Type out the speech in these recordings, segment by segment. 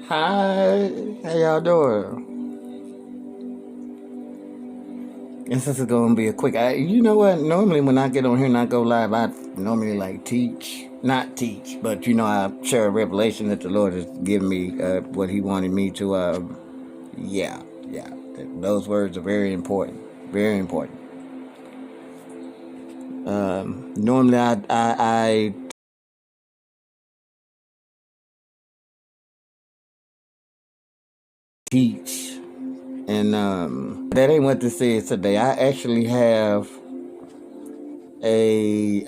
Hi, how y'all doing? This is gonna be a quick. You know what? Normally, when I get on here and I go live, I normally like not teach, but I share a revelation that the Lord has given me, what He wanted me to. Yeah, yeah. Those words are very important. Very important. Normally, I teach, and that ain't what this is today. I actually have a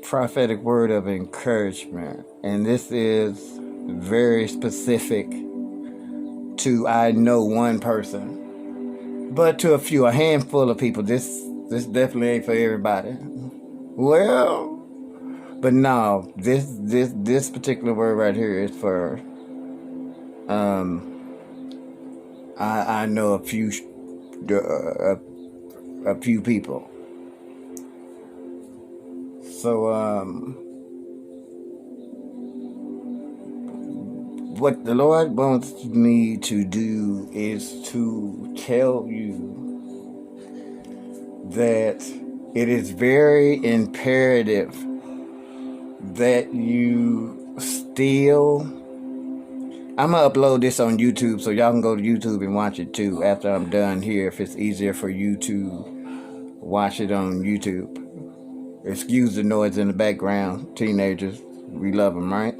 prophetic word of encouragement, and this is very specific to, I know, one person, but to a handful of people. This definitely ain't for everybody. Well, but no, this particular word right here is for um I know a few people. So what the Lord wants me to do is to tell you that it is very imperative that you still. I'm gonna upload this on YouTube so y'all can go to YouTube and watch it too after I'm done here, if it's easier for you to watch it on YouTube. Excuse the noise in the background. Teenagers, we love them, right?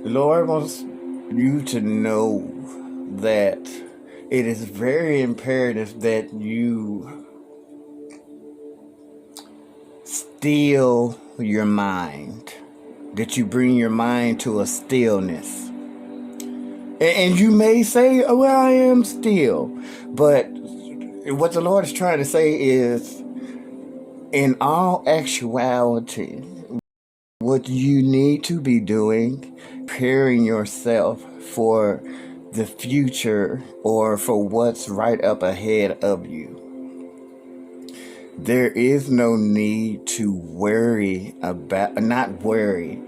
The Lord wants you to know that it is very imperative that you still your mind, that you bring your mind to a stillness. And you may say, oh, well, I am still. But what the Lord is trying to say is, in all actuality, what you need to be doing, preparing yourself for the future or for what's right up ahead of you. There is no need to worry about, not worry.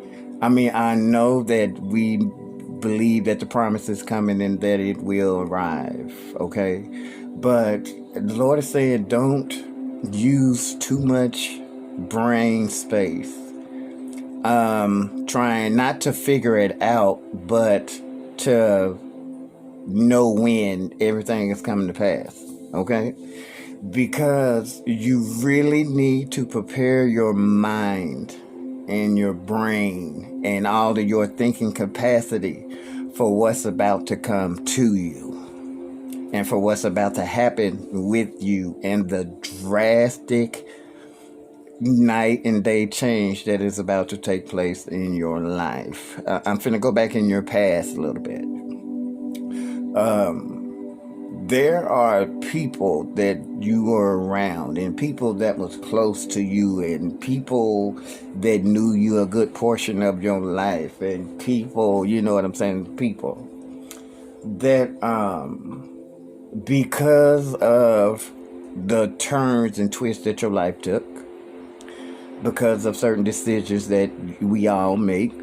I mean, I know that we believe that the promise is coming and that it will arrive, okay? But the Lord is saying, don't use too much brain space. Trying not to figure it out, but to know when everything is coming to pass, okay? Because you really need to prepare your mind and your brain and all of your thinking capacity for what's about to come to you and for what's about to happen with you and the drastic night and day change that is about to take place in your life. I'm finna go back in your past a little bit. There are people that you were around and people that was close to you and people that knew you a good portion of your life and people, you know what I'm saying, people that because of the turns and twists that your life took, because of certain decisions that we all make,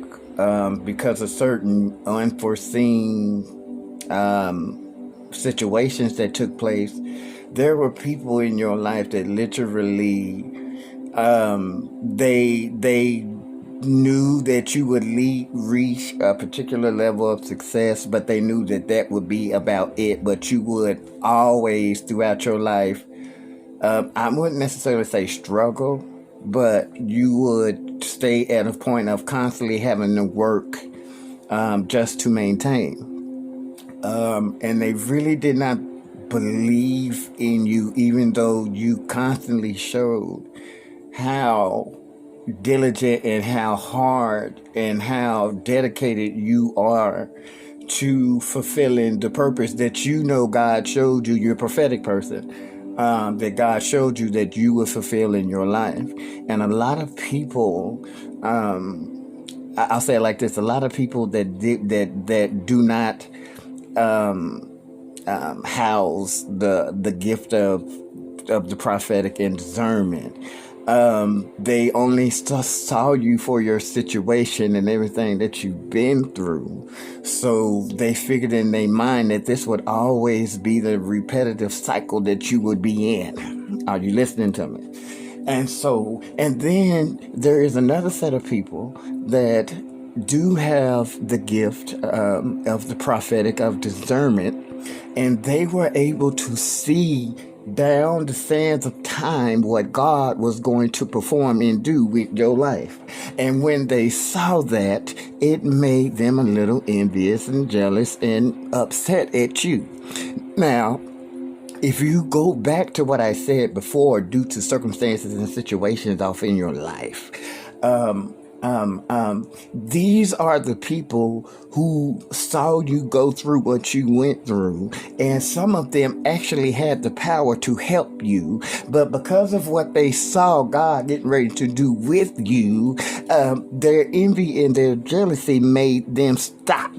because of certain unforeseen situations that took place, there were people in your life that literally they knew that you would reach a particular level of success, but they knew that that would be about it. But you would always, throughout your life, I wouldn't necessarily say struggle, but you would stay at a point of constantly having to work just to maintain. And they really did not believe in you, even though you constantly showed how diligent and how hard and how dedicated you are to fulfilling the purpose that you know God showed you. You're a prophetic person, that God showed you that you would fulfill in your life. And a lot of people, I'll say it like this: a lot of people that do not house the gift of the prophetic and discernment, They only saw you for your situation and everything that you've been through. So they figured in their mind that this would always be the repetitive cycle that you would be in. Are you listening to me? And then there is another set of people that do have the gift of the prophetic, of discernment, and they were able to see down the sands of time what God was going to perform and do with your life. And when they saw that, it made them a little envious and jealous and upset at you. Now, if you go back to what I said before, due to circumstances and situations off in your life, these are the people who saw you go through what you went through, and some of them actually had the power to help you, but because of what they saw God getting ready to do with you, their envy and their jealousy made them stop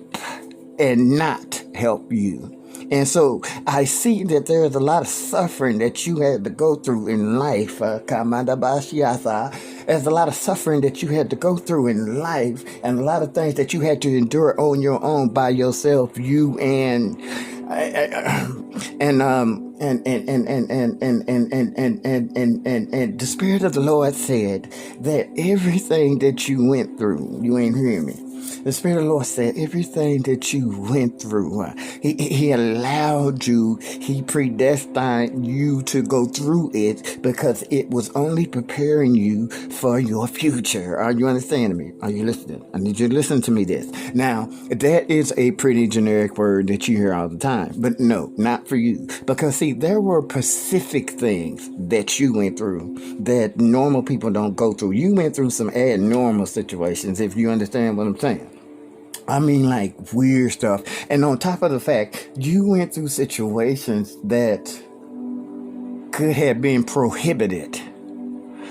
and not help you. And so I see that there's a lot of suffering that you had to go through in life. There's a lot of suffering that you had to go through in life, and a lot of things that you had to endure on your own by yourself. You and the Spirit of the Lord said that everything that you went through, you ain't hearing me. The Spirit of the Lord said everything that you went through, He allowed you, He predestined you to go through it because it was only preparing you for your future. Are you understanding me? Are you listening? I need you to listen to me this. Now, that is a pretty generic word that you hear all the time, but no, not for you. Because see, there were specific things that you went through that normal people don't go through. You went through some abnormal situations, if you understand what I'm saying. I mean, like weird stuff. And on top of the fact, you went through situations that could have been prohibited.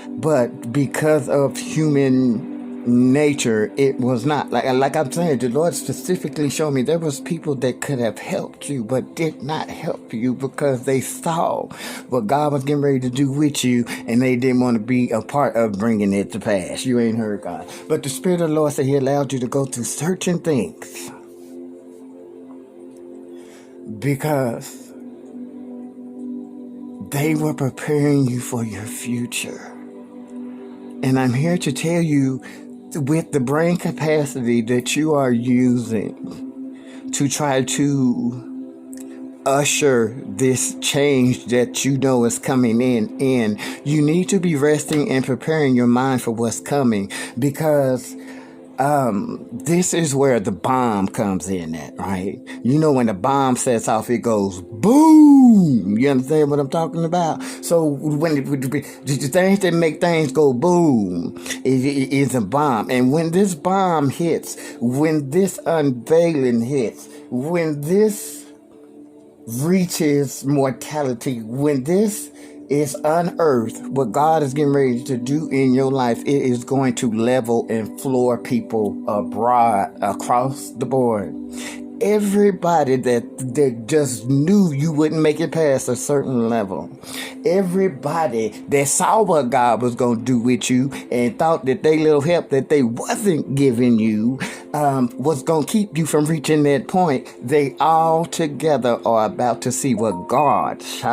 But because of human nature, it was not. Like I'm saying, the Lord specifically showed me there was people that could have helped you, but did not help you because they saw what God was getting ready to do with you, and they didn't want to be a part of bringing it to pass. You ain't heard God. But the Spirit of the Lord said He allowed you to go through certain things because they were preparing you for your future. And I'm here to tell you, with the brain capacity that you are using to try to usher this change that you know is coming in, you need to be resting and preparing your mind for what's coming, because this is where the bomb comes in at, right? You know, when the bomb sets off, it goes boom. You understand what I'm talking about? So when the things that make things go boom is a bomb. And when this bomb hits, when this unveiling hits, when this reaches mortality, when this is unearthed, what God is getting ready to do in your life, it is going to level and floor people abroad, across the board. Everybody that just knew you wouldn't make it past a certain level. Everybody that saw what God was going to do with you and thought that they little help that they wasn't giving you was going to keep you from reaching that point. They all together are about to see what God is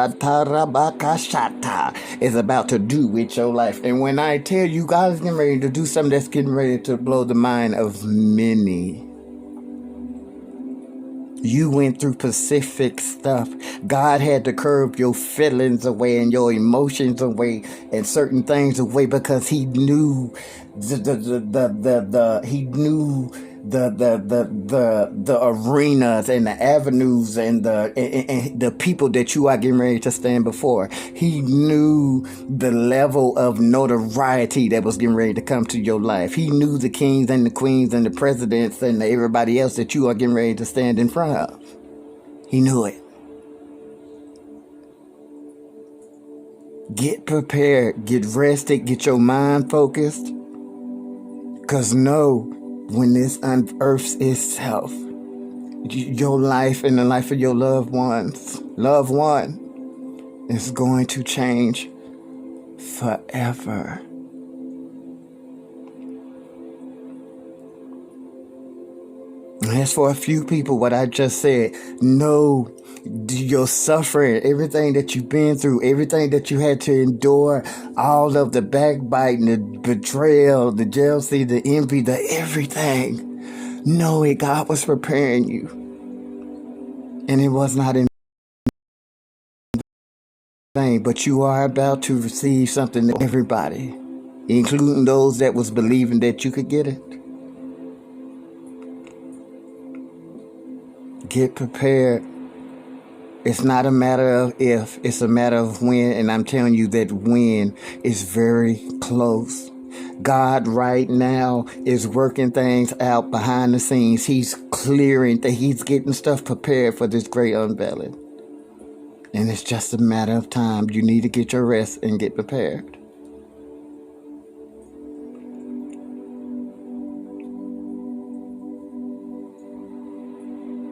about to do with your life. And when I tell you God is getting ready to do something that's getting ready to blow the mind of many. You went through specific stuff. God had to curb your feelings away and your emotions away and certain things away because He knew the arenas and the avenues and the people that you are getting ready to stand before. He knew the level of notoriety that was getting ready to come to your life. He knew the kings and the queens and the presidents and everybody else that you are getting ready to stand in front of. He knew it. Get prepared, get rested, get your mind focused. Because know, when this unearths itself, your life and the life of your loved one is going to change forever. As for a few people, what I just said, know your suffering, everything that you've been through, everything that you had to endure, all of the backbiting, the betrayal, the jealousy, the envy, the everything. Know it, God was preparing you. And it was not in vain, but you are about to receive something to everybody, including those that was believing that you could get it. Get prepared. It's not a matter of if, it's a matter of when, and I'm telling you that when is very close. God right now is working things out behind the scenes. He's clearing, he's getting stuff prepared for this great unveiling. And it's just a matter of time. You need to get your rest and get prepared.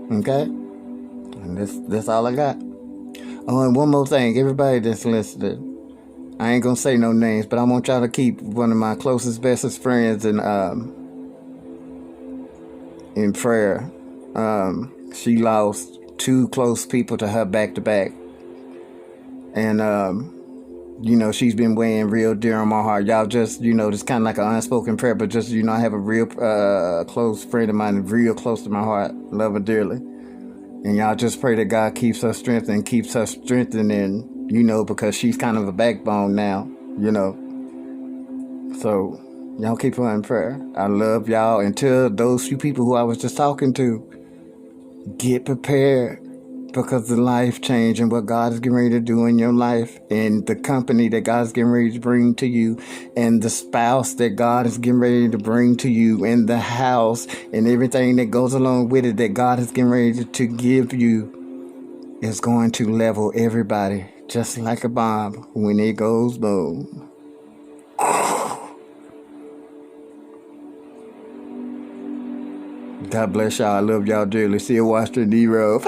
Okay? And that's all I got. Oh, and one more thing. Everybody that's listening, I ain't gonna say no names, but I want y'all to keep one of my closest, bestest friends in prayer. She lost two close people to her back to back. And she's been weighing real dear on my heart. Y'all just, just kind of like an unspoken prayer, but just, I have a real close friend of mine, real close to my heart. Love her dearly. And y'all just pray that God keeps her strengthened, keeps her strengthening, because she's kind of a backbone now, So y'all keep her in prayer. I love y'all. Until those few people who I was just talking to, get prepared. Because the life change and what God is getting ready to do in your life, and the company that God is getting ready to bring to you, and the spouse that God is getting ready to bring to you, and the house and everything that goes along with it that God is getting ready to give you, is going to level everybody just like a bomb when it goes boom. God bless y'all. I love y'all dearly. See you, Washington D. Road.